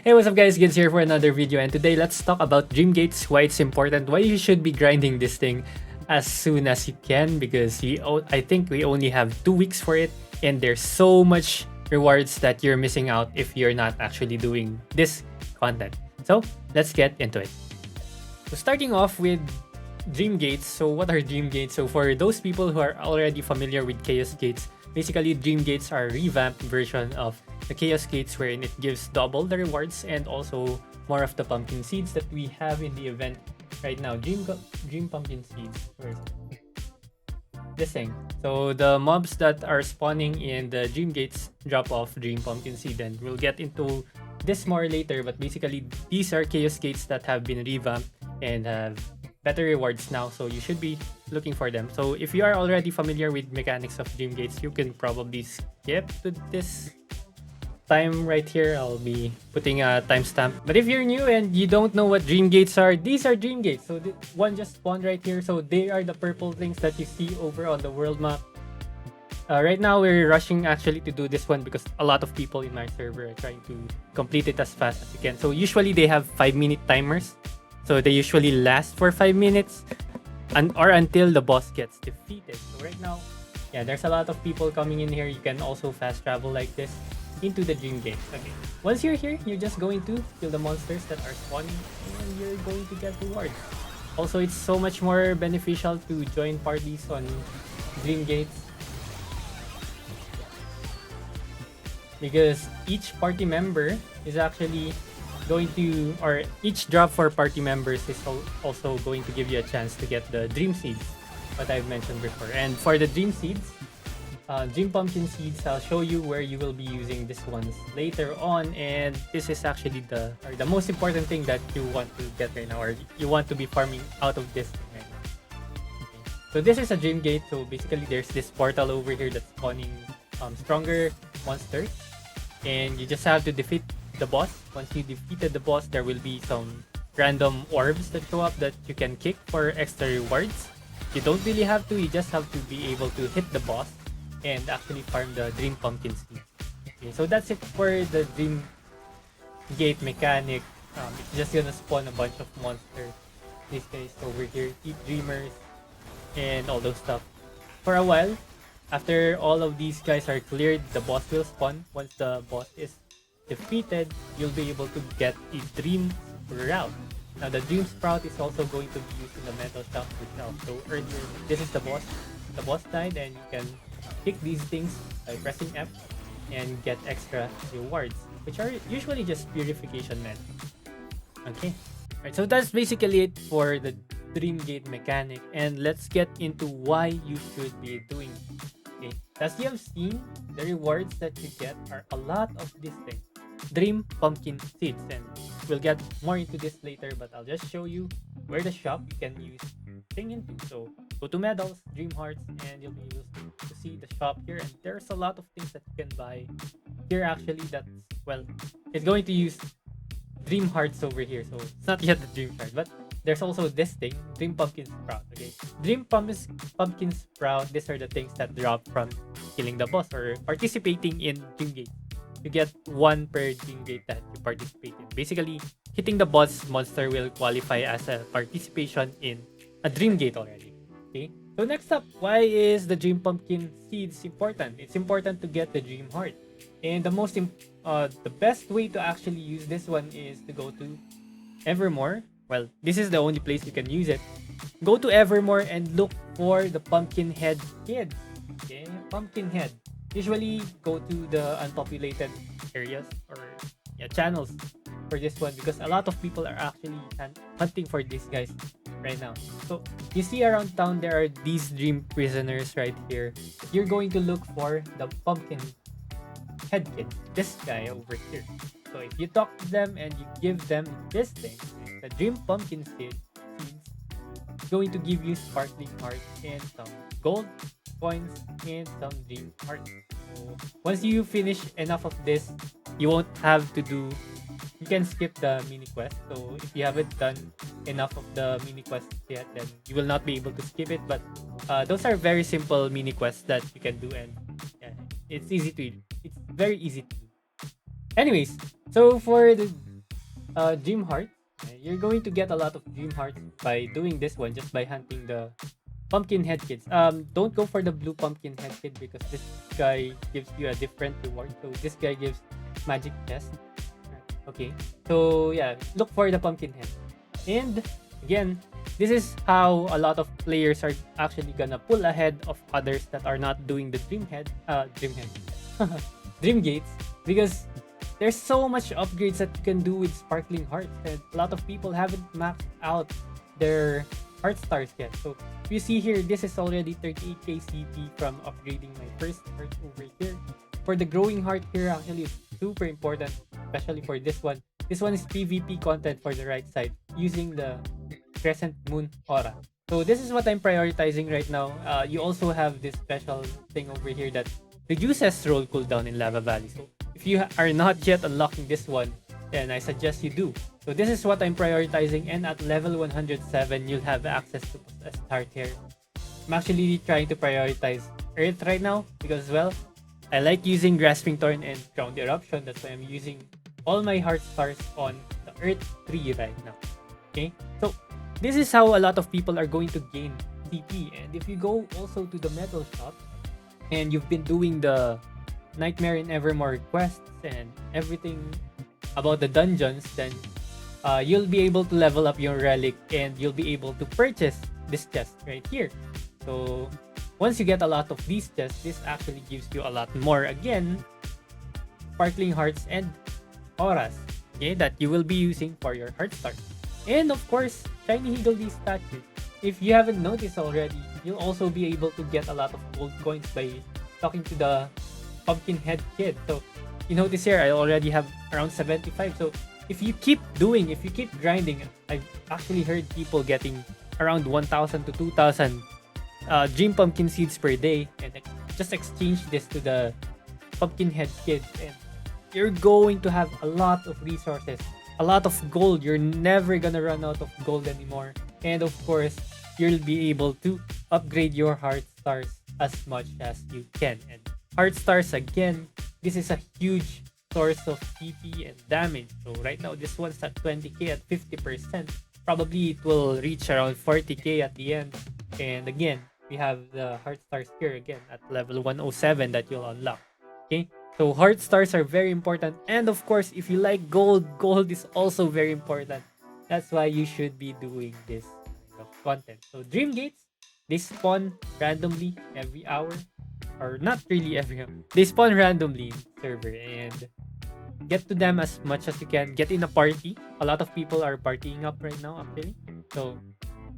Hey, what's up guys, Gids here for another video, and today let's talk about Dream Gates, why it's important, why you should be grinding this thing as soon as you can, because I think we only have 2 weeks for it, and there's so much rewards that you're missing out if you're not actually doing this content. So let's get into it. So starting off with Dream Gates. So what are Dream Gates? So for those people who are already familiar with Chaos Gates, basically Dream Gates are a revamped version of the Chaos Gates, wherein it gives double the rewards and also more of the pumpkin seeds that we have in the event right now. Dream pumpkin seeds. Where is it? This thing. So the mobs that are spawning in the Dream Gates drop off Dream pumpkin seed, and we'll get into this more later. But basically, these are Chaos Gates that have been revamped and have better rewards now, so you should be looking for them. So if you are already familiar with mechanics of Dream Gates, you can probably skip to this time right here. I'll be putting a timestamp. But if you're new and you don't know what Dream Gates are, these are Dream Gates. So one just spawned right here. So they are the purple things that you see over on the world map. Right now we're rushing actually to do this one because a lot of people in our server are trying to complete it as fast as you can. So usually they have 5-minute timers. So they usually last for 5 minutes or until the boss gets defeated. So right now, yeah, there's a lot of people coming in here. You can also fast travel like this into the Dream Gate. Okay, once you're here, you're just going to kill the monsters that are spawning and you're going to get rewards. Also, it's so much more beneficial to join parties on Dream Gates because each party member is actually going to, or each drop for party members is also going to give you a chance to get the Dream Seeds, what I've mentioned before. And for the Dream Seeds, Dream Pumpkin Seeds, I'll show you where you will be using these ones later on. And this is actually the most important thing that you want to get right now, or you want to be farming out of this thing right now. Okay. So this is a Dream Gate. So basically there's this portal over here that's spawning stronger monsters, and you just have to defeat the boss. Once you defeated the boss, there will be some random orbs that show up that you can kick for extra rewards. You don't really have to, you just have to be able to hit the boss and actually farm the Dream Pumpkin Seed. Okay, so that's it for the Dream Gate mechanic. It's just gonna spawn a bunch of monsters. These guys over here, Deep Dreamers, and all those stuff. For a while, after all of these guys are cleared, the boss will spawn. Once the boss is defeated, you'll be able to get a Dream Sprout. Now the Dream Sprout is also going to be used in the metal shop itself. So earlier, this is the boss. The boss died, and you can pick these things by pressing F and get extra rewards, which are usually just purification men. Okay, right. So that's basically it for the Dream Gate mechanic, and let's get into why you should be doing it. Okay, as you have seen, the rewards that you get are a lot of these things. Dream Pumpkin Seeds, and we'll get more into this later, but I'll just show you where the shop you can use thing into. So go to medals, Dream Hearts, and you'll be able to see the shop here, and there's a lot of things that you can buy here actually. That's, well, it's going to use Dream Hearts over here, so it's not yet the Dream Heart, but there's also this thing, Dream Pumpkin Sprout. Okay, Dream Pumpkin Sprout, these are the things that drop from killing the boss or participating in Dream Gate. You get one per Dream Gate that you participate in. Basically, hitting the boss monster will qualify as a participation in a Dream Gate already. Okay, so next up, why is the Dream Pumpkin Seeds important? It's important to get the Dream Heart, and the best way to actually use this one is to go to Evermore. Well, this is the only place you can use it. Go to Evermore and look for the Pumpkin Head Kid. Okay, Pumpkin Head. Usually go to the unpopulated areas or channels for this one, because a lot of people are actually hunting for these guys right now. So you see around town there are these Dream Prisoners right here. You're going to look for the Pumpkin Head Kid, this guy over here. So if you talk to them and you give them this thing, the Dream Pumpkin Seeds, it's going to give you sparkling hearts and some gold coins and some Dream Hearts. So once you finish enough of this, you won't have to do, you can skip the mini quest. So if you haven't done enough of the mini quests yet, then you will not be able to skip it. But those are very simple mini quests that you can do, and yeah, it's very easy to do. Anyways, so for the Dream Heart. You're going to get a lot of Dream Hearts by doing this one, just by hunting the pumpkin head kids. Don't go for the blue pumpkin head kid because this guy gives you a different reward. So this guy gives magic chest. Okay. So yeah, look for the pumpkin head. And again, this is how a lot of players are actually gonna pull ahead of others that are not doing the dream gates, because there's so much upgrades that you can do with sparkling hearts, and a lot of people haven't maxed out their heart stars yet. So if you see here, this is already 38k CP from upgrading my first heart over here. For the growing heart here, actually it's super important, especially for this one. This one is PvP content for the right side using the crescent moon aura. So this is what I'm prioritizing right now. You also have this special thing over here that reduces roll cooldown in Lava Valley. So if you are not yet unlocking this one, then I suggest you do. So this is what I'm prioritizing, and at level 107, you'll have access to a start here. I'm actually trying to prioritize Earth right now because, well, I like using Grasping Thorn and Ground Eruption. That's why I'm using all my heart stars on the Earth 3 right now. Okay, so this is how a lot of people are going to gain CP. And if you go also to the metal shop and you've been doing the Nightmare in Evermore quests and everything about the dungeons, then you'll be able to level up your relic and you'll be able to purchase this chest right here. So once you get a lot of these chests, this actually gives you a lot more, again, sparkling hearts and auras, okay, that you will be using for your heart stars. And of course, shiny Higgledy statue. If you haven't noticed already, you'll also be able to get a lot of gold coins by talking to the pumpkin head kid. So you notice here, I already have around 75. So if you keep grinding, I've actually heard people getting around 1,000 to 2,000 dream pumpkin seeds per day, and just exchange this to the pumpkin head kid, and you're going to have a lot of resources, a lot of gold. You're never gonna run out of gold anymore. And of course, you'll be able to upgrade your heart stars as much as you can. And heart stars, again, this is a huge source of CP and damage. So right now, this one's at 20k at 50%. Probably it will reach around 40k at the end. And again, we have the heart stars here again at level 107 that you'll unlock. Okay, so heart stars are very important. And of course, if you like gold, gold is also very important. That's why you should be doing this kind of content. So dream gates, they spawn randomly every hour, or not really every hour. They spawn randomly in server, and get to them as much as you can. Get in a party. A lot of people are partying up right now, actually. So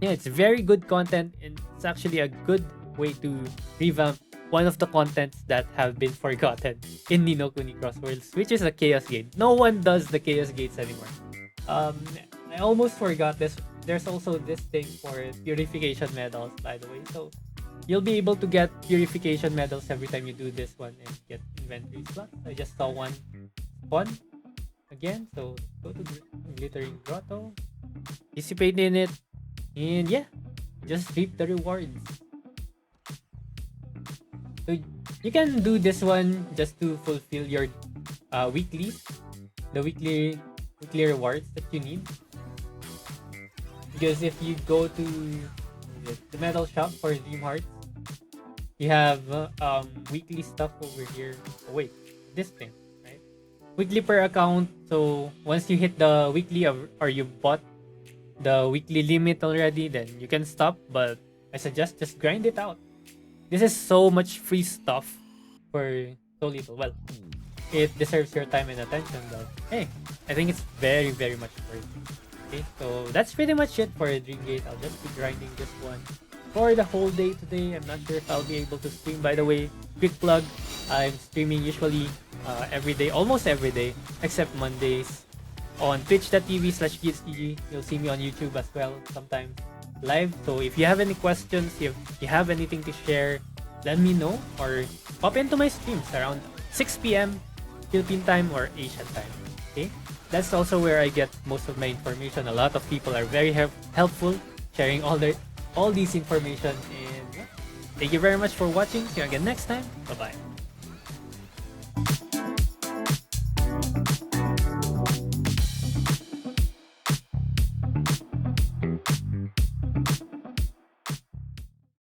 yeah, it's very good content, and it's actually a good way to revamp one of the contents that have been forgotten in Ni no Kuni Crossworlds, which is a Chaos Gate. No one does the Chaos Gates anymore. I almost forgot this. There's also this thing for purification medals, by the way. So you'll be able to get purification medals every time you do this one and get inventory slots. I just saw one spawn again. So go to Glittering Grotto, participate in it, and yeah, just reap the rewards. So you can do this one just to fulfill your weeklies, the weekly rewards that you need. Because if you go to the metal shop for Dream Hearts, you have weekly stuff over here. Oh, wait, this thing, right? Weekly per account. So once you hit the weekly or you bought the weekly limit already, then you can stop. But I suggest just grind it out. This is so much free stuff for so little. Well, it deserves your time and attention, but hey, I think it's very, very much worth it. Okay, so that's pretty much it for Dreamgate. I'll just be grinding this one for the whole day today. I'm not sure if I'll be able to stream. By the way, quick plug, I'm streaming usually every day, almost every day, except Mondays on twitch.tv/GSTG. You'll see me on YouTube as well sometimes live. So if you have any questions, if you have anything to share, let me know, or pop into my streams around 6 p.m. Philippine time or Asian time. Okay, that's also where I get most of my information. A lot of people are very helpful sharing all these information. And yeah, thank you very much for watching. See you again next time. Bye bye.